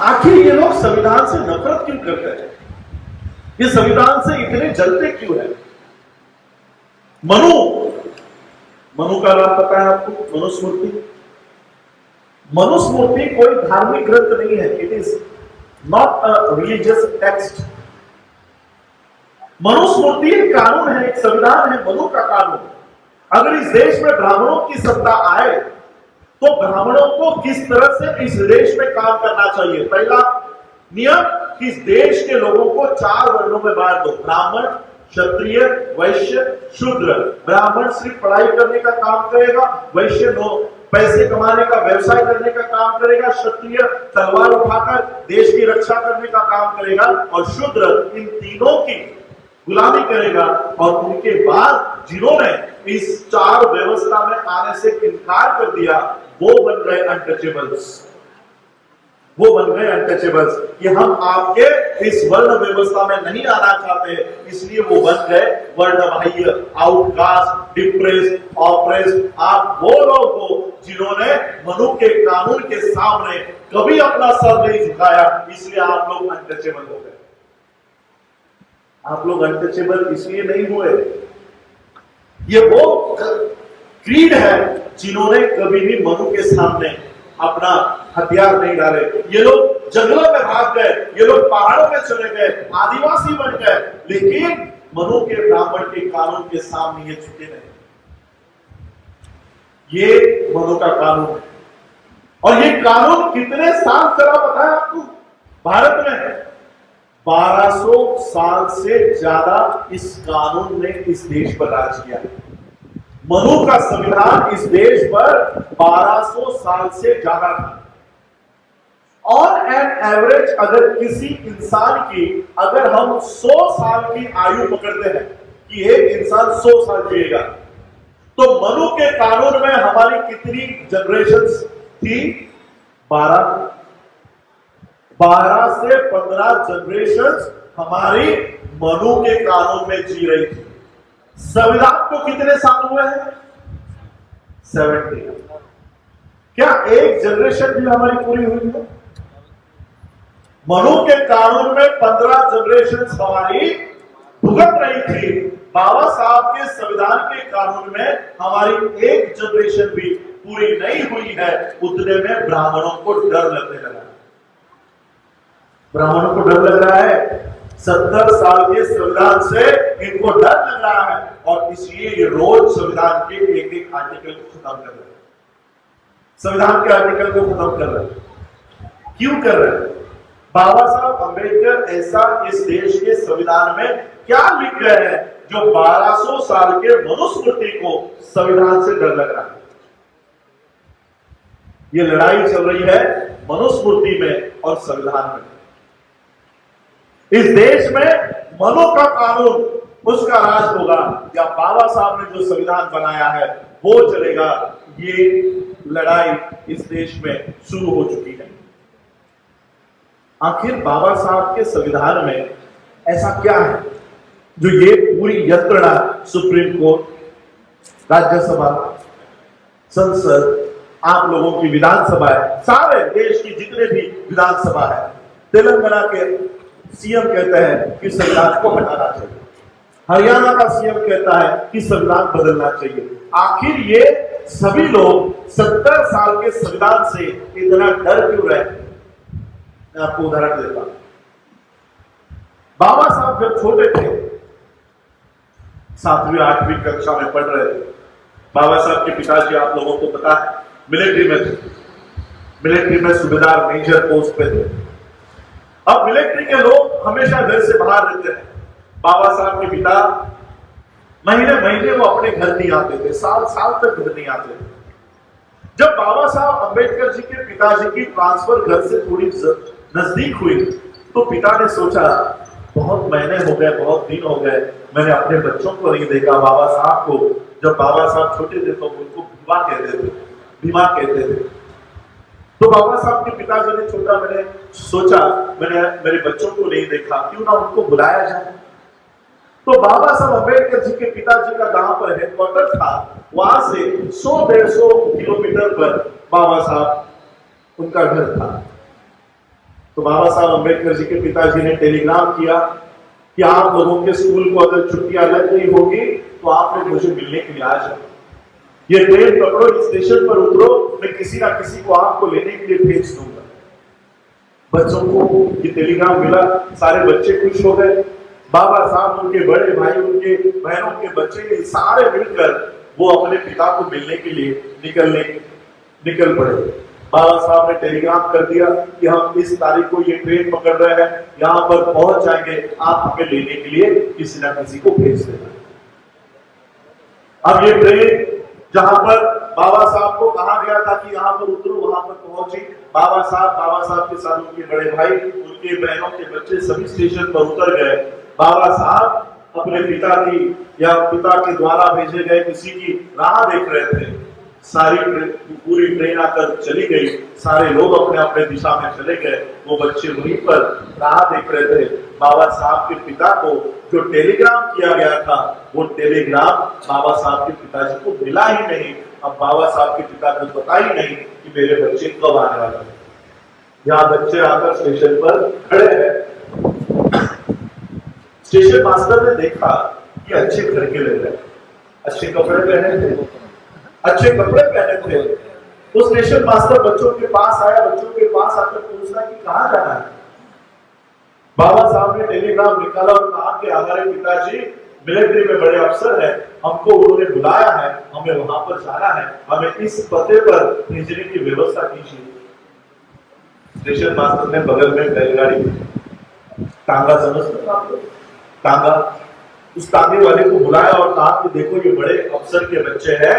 आखिर ये लोग संविधान से नफरत क्यों करते हैं? ये संविधान से इतने जलते क्यों है? मनु का नाम पता है आपको? मनुस्मृति। मनुस्मृति कोई धार्मिक ग्रंथ नहीं है। It is not a religious text. Manusmriti एक कानून है, एक संविधान है, मनु का कानून। अगर इस देश में ब्राह्मणों की सत्ता आए तो ब्राह्मणों को किस तरह से इस देश में काम करना चाहिए? पहला नियम कि इस देश के लोगों को 4 वर्णों में बांट दो, ब्राह्मण, क्षत्रिय, वैश्य, शूद्र। ब्राह्मण सिर्फ पढ़ाई करने का काम करेगा, वैश्य पैसे कमाने का, व्यवसाय करने का काम करेगा, क्षत्रिय तलवार उठाकर देश की रक्षा करने का काम करेगा, और शूद्र इन तीनों की गुलामी करेगा। और उनके बाद जिन्होंने इस 4 व्यवस्था में आने से इनकार कर दिया वो बन गए अनटचेबल्स। वो बन गए अनटचेबल्स कि हम आपके इस वर्ण व्यवस्था में नहीं आना चाहते, इसलिए वो बन गए वर्णबाह्य, आउटकास्ट, डिप्रेस, ऑप्रेस। आप वो लोग हो जिन्होंने मनु के कानून के सामने कभी अपना सर नहीं झुकाया, इसलिए आप लोग अनटचेबल हो गए। आप लोग अनटचेबल इसलिए नहीं हुए, ये वो क्रीड है जिन्होंने कभी भी मनु के सामने अपना हथियार नहीं डाले। ये लोग जंगलों में भाग गए, ये लोग पहाड़ों में चले गए, आदिवासी बन गए, लेकिन मनु के ब्राह्मण के कानून के सामने ये झुके नहीं। ये मनु का कानून है। और ये कानून कितने साल चला पता है आपको? भारत में 1200 साल से ज्यादा इस कानून ने इस देश पर राज किया। मनु का संविधान इस देश पर 1200 साल से ज्यादा था। ऑन एन एवरेज अगर किसी इंसान की, अगर हम 100 साल की आयु पकड़ते हैं कि एक इंसान 100 साल जिएगा, तो मनु के कानून में हमारी कितनी जनरेशंस थी? 12 से 15 जनरेशंस हमारी मनु के कानून में जी रही थी। संविधान को कितने साल हुए हैं? 70। क्या एक जनरेशन भी हमारी पूरी हुई है? मनु के कानून में 15 जनरेशन हमारी भुगत रही थी। बाबा साहब के संविधान के कानून में हमारी एक जनरेशन भी पूरी नहीं हुई है। उतने में ब्राह्मणों को डर लगने लगा। ब्राह्मणों को डर लग रहा है। 70 साल के संविधान से इनको डर लग रहा है, और इसलिए ये रोज संविधान के एक आर्टिकल को खत्म कर रहे हैं। संविधान के आर्टिकल को खत्म कर रहे हैं। क्यों कर रहे हैं? बाबा साहब अंबेडकर ऐसा इस देश के संविधान में क्या लिख रहे हैं जो 1200 साल के मनुस्मृति को संविधान से डर लग रहा है? ये लड़ाई चल रही है मनुस्मृति में और संविधान में। इस देश में मनु का कानून उसका राज होगा या बाबा साहब ने जो संविधान बनाया है वो चलेगा। ये लड़ाई इस देश में शुरू हो चुकी है। आखिर बाबा साहब के संविधान में ऐसा क्या है जो ये पूरी यंत्रणा, सुप्रीम कोर्ट, राज्यसभा, संसद, आप लोगों की विधानसभा है, सारे देश की जितने भी विधानसभा है, तेलंगाना के सीएम कहते हैं कि संविधान को हटाना चाहिए, हरियाणा का सीएम कहता है कि संविधान बदलना चाहिए। आखिर ये सभी लोग 70 साल के संविधान से इतना डर क्यों रहे? मैं आपको उदाहरण देता हूं। बाबा साहब जब छोटे थे, 7वीं 8वीं कक्षा में पढ़ रहे थे, बाबा साहब के पिताजी आप लोगों को पता है मिलिट्री में थे। मिलिट्री में सूबेदार मेजर पोस्ट पे थे। अब मिलिट्री के लोग हमेशा घर से बाहर रहते हैं। बाबा साहब के पिता महीने महीने वो अपने घर नहीं आते थे, साल साल तक घर नहीं आते थे। जब बाबा साहब अंबेडकर जी के पिताजी की ट्रांसफर घर से थोड़ी नजदीक हुई तो पिता ने सोचा बहुत महीने हो गए, बहुत दिन हो गए, मैंने अपने बच्चों को नहीं देखा। बाबा साहब को जब बाबा साहब छोटे थे तो उनको भीमा कहते थे। तो बाबा साहब के पिताजी ने मैंने सोचा मैंने मेरे बच्चों को नहीं देखा, क्यों ना उनको बुलाया जाए। तो बाबा साहब अंबेडकर जी के पिताजी का जहां पर हेडक्वार्टर था, वहां से 100-150 किलोमीटर पर बाबा साहब उनका घर था। तो बाबा साहब अम्बेडकर जी के पिताजी ने टेलीग्राम किया कि आप लोगों के स्कूल को अगर छुट्टियां लग गई होगी तो आप लोग मुझे मिलने के लिए आ जाओ, ये ट्रेन पकड़ो, स्टेशन पर उतरो, मैं किसी ना किसी को आपको लेने के लिए भेज दूंगा। बच्चों को ये टेलीग्राम मिला, सारे बच्चे खुश हो गए। बाबा साहब, उनके बड़े भाई, उनके बहनों के बच्चे, सारे मिलकर वो अपने पिता को मिलने के लिए निकल पड़े। बाबा साहब ने टेलीग्राम कर दिया कि हम इस तारीख को ये ट्रेन पकड़ रहे हैं, यहाँ पर पहुंच जाएंगे, आप हमें लेने के लिए किसी ना किसी को भेज देना। अब ये ट्रेन जहां पर बाबा साहब को कहा गया था कि यहाँ पर उतरो, वहां पर पहुंची। बाबा साहब के साथ उनके बड़े भाई, उनके बहनों के बच्चे सभी स्टेशन पर उतर गए। बाबा साहब अपने पिता की या पिता के द्वारा भेजे गए किसी की राह देख रहे थे। पूरी ट्रेन आकर चली गई, सारे लोग अपने अपने दिशा में चले गए, वो बच्चे वहीं पर राह देख रहे थे। बाबा साहब के पिता को जो टेलीग्राम किया गया था, वो टेलीग्राम बाबा साहब के पिताजी को मिला ही नहीं। अब बाबा साहब के पिता को पता ही नहीं कि मेरे बच्चे कब आने वाले हैं। यहाँ बच्चे आकर स्टेशन पर खड़े हैं। स्टेशन मास्टर ने देखा कि अच्छे घर के ले रहे, अच्छे कपड़े पहने थे, तो स्टेशन मास्टर बच्चों के पास आया, बच्चों के पास आकर पूछना कि कहाँ जाना है। बाबा साहब ने टेलीग्राम निकाला और कहा कि हमारे पिताजी मिलिट्री में बड़े अफसर हैं, हमको उन्होंने बुलाया है, हमें वहां पर जाना है, हमें इस पते पर भेजने की व्यवस्था कीजिए। स्टेशन मास्टर ने बगल में बैलगाड़ी, टांगा समझते आप लोग, टांगा, उस टांगे वाले को बुलाया और कहा कि देखो ये बड़े अफसर के बच्चे हैं,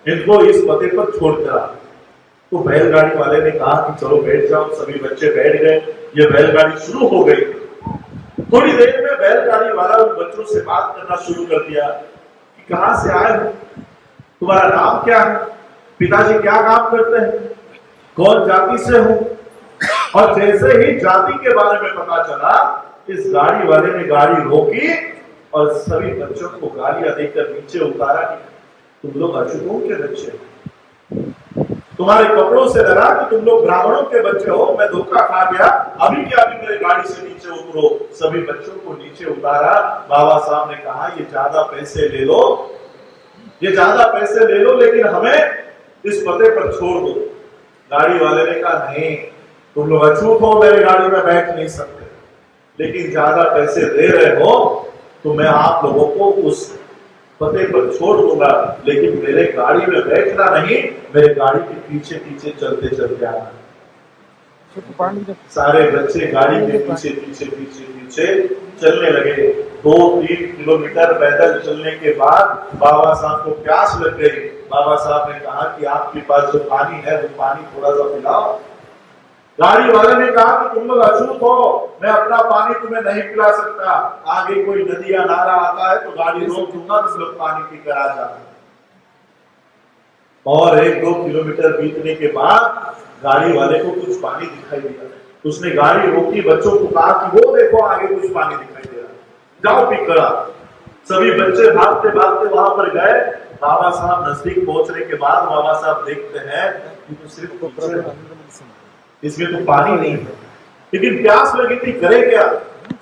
इनको इस पते पर छोड़कर आ। तो बैलगाड़ी वाले ने कहा कि चलो बैठ जाओ। सभी बच्चे बैठ गए, ये बैलगाड़ी शुरू हो गई। थोड़ी देर में बैलगाड़ी वाला उन बच्चों से बात करना शुरू कर दिया कि कहां से आए हो, तुम्हारा नाम क्या है, पिताजी क्या काम करते हैं, कौन जाति से हो। और जैसे ही जाति के बारे में पता चला, इस गाड़ी वाले ने गाड़ी रोकी और सभी बच्चों को गालियां देकर नीचे उतारा कि तुम लोग अछूतों के बच्चे हो, तुम्हारे कपड़ों से डरा कि तुम लोग ब्राह्मणों के बच्चे हो, मैं धोखा खा गया, अभी के अभी मेरे गाड़ी से नीचे उतरो। सभी बच्चों को नीचे उतारा। बाबा साहब ने कहा ये ज्यादा पैसे ले लो, ये ज्यादा पैसे ले लो, लेकिन हमें इस पते पर छोड़ दो। गाड़ी वाले ने कहा नहीं, तुम लोग अछूत हो, मेरी गाड़ी में बैठ नहीं सकते, लेकिन ज्यादा पैसे दे रहे हो तो मैं आप लोगों को उस पते पर छोड़ दूंगा, लेकिन मेरे गाड़ी में बैठना नहीं, मेरे गाड़ी के पीछे पीछे चलते चलते आना। सारे बच्चे गाड़ी के पीछे पीछे पीछे पीछे चलने लगे। 2-3 किलोमीटर पैदल चलने के बाद बाबा साहब को प्यास लग गई। बाबा साहब ने कहा कि आपके पास जो पानी है वो पानी थोड़ा सा पिलाओ। गाड़ी वाले ने कहा कि तुम लोग अछूत हो, मैं अपना पानी तुम्हें नहीं पिला सकता, आगे कोई नदी या नाला आता है तो गाड़ी रोक दूंगा, तुम लोग पानी पीकर आ जाना। और 1-2 किलोमीटर बीतने के बाद गाड़ी वाले को कुछ पानी दिखाई दिया। उसने गाड़ी रोकी, बच्चों को कहा कि वो देखो आगे कुछ पानी दिखाई दे रहा है, जाओ पी कर आओ। सभी बच्चे भागते भागते वहां पर गए। बाबा साहब नजदीक पहुंचने के बाद बाबा साहब देखते हैं कि तो सिर्फ इसमें तो पानी नहीं है, लेकिन प्यास लगी थी, करे क्या।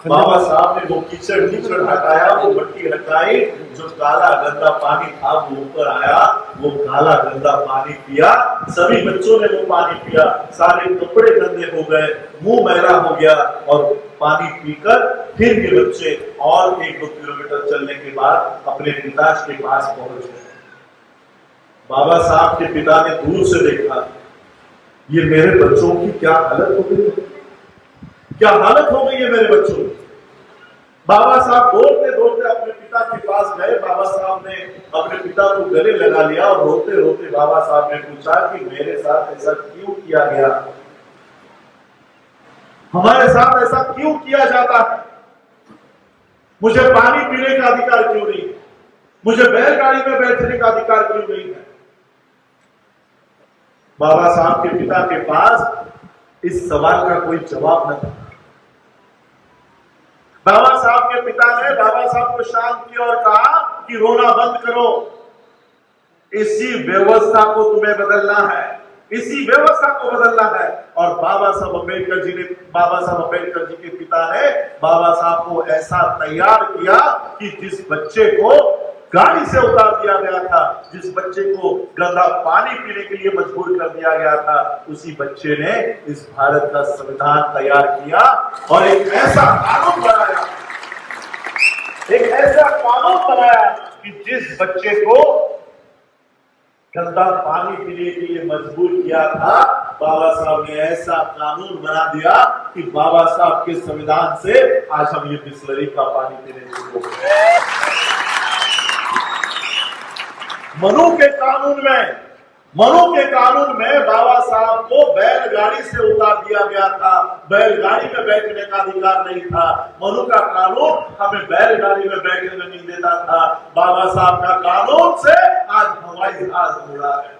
बाबा साहब ने वो कीचड़ हटाया, वो मट्टी हटाई, जो काला गंदा पानी था वो ऊपर आया, वो काला गंदा पानी पिया। सभी बच्चों ने वो पानी पिया, सारे कपड़े गंदे हो गए, मुंह मैला हो गया, और पानी पीकर फिर ये बच्चे और 1-2 किलोमीटर चलने के बाद अपने पिता के पास पहुंच गए। बाबा साहब के पिता ने दूर से देखा, ये मेरे बच्चों की क्या हालत हो गई, क्या हालत हो गई है मेरे बच्चों की। बाबा साहब दौड़ते दौड़ते अपने पिता के पास गए। बाबा साहब ने अपने पिता को गले लगा लिया और रोते रोते बाबा साहब ने पूछा कि मेरे साथ ऐसा क्यों किया गया, हमारे साथ ऐसा क्यों किया जाता है, मुझे पानी पीने का अधिकार क्यों नहीं, मुझे बैलगाड़ी में बैठने का अधिकार क्यों नहीं है। बाबा साहब के पिता के पास इस सवाल का कोई जवाब न था। बाबा साहब के पिता ने बाबा साहब को शांत किया और कहा कि रोना बंद करो, इसी व्यवस्था को तुम्हें बदलना है, इसी व्यवस्था को बदलना है। और बाबा साहब अम्बेडकर जी के पिता ने बाबा साहब को ऐसा तैयार किया कि जिस बच्चे को गाड़ी से उतार दिया गया था, जिस बच्चे को गंदा पानी पीने के लिए मजबूर कर दिया गया था, उसी बच्चे ने इस भारत का संविधान तैयार किया और एक ऐसा कानून बनाया कि जिस बच्चे को गंदा पानी पीने के लिए मजबूर किया था, बाबा साहब ने ऐसा कानून बना दिया कि बाबा साहब के संविधान से आज हम ये बिस्लरी का पानी पीने शुरू हो गए। मनु के कानून में बाबा साहब को बैलगाड़ी से उतार दिया गया था, बैलगाड़ी में बैठने का अधिकार नहीं था। मनु का कानून हमें बैलगाड़ी में बैठने में नहीं देता था। बाबा साहब का कानून से आज हवाई जहाज उड़ा है,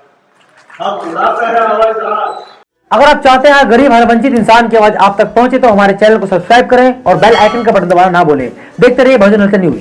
हम उड़ाते हैं हवाई जहाज। अगर आप चाहते हैं गरीब हर वंचित इंसान की आवाज आप तक पहुंचे तो हमारे चैनल को सब्सक्राइब करें और बेल आइकन का बटन दबाना ना भूलें। देखते रहिए बहुजन न्यूज।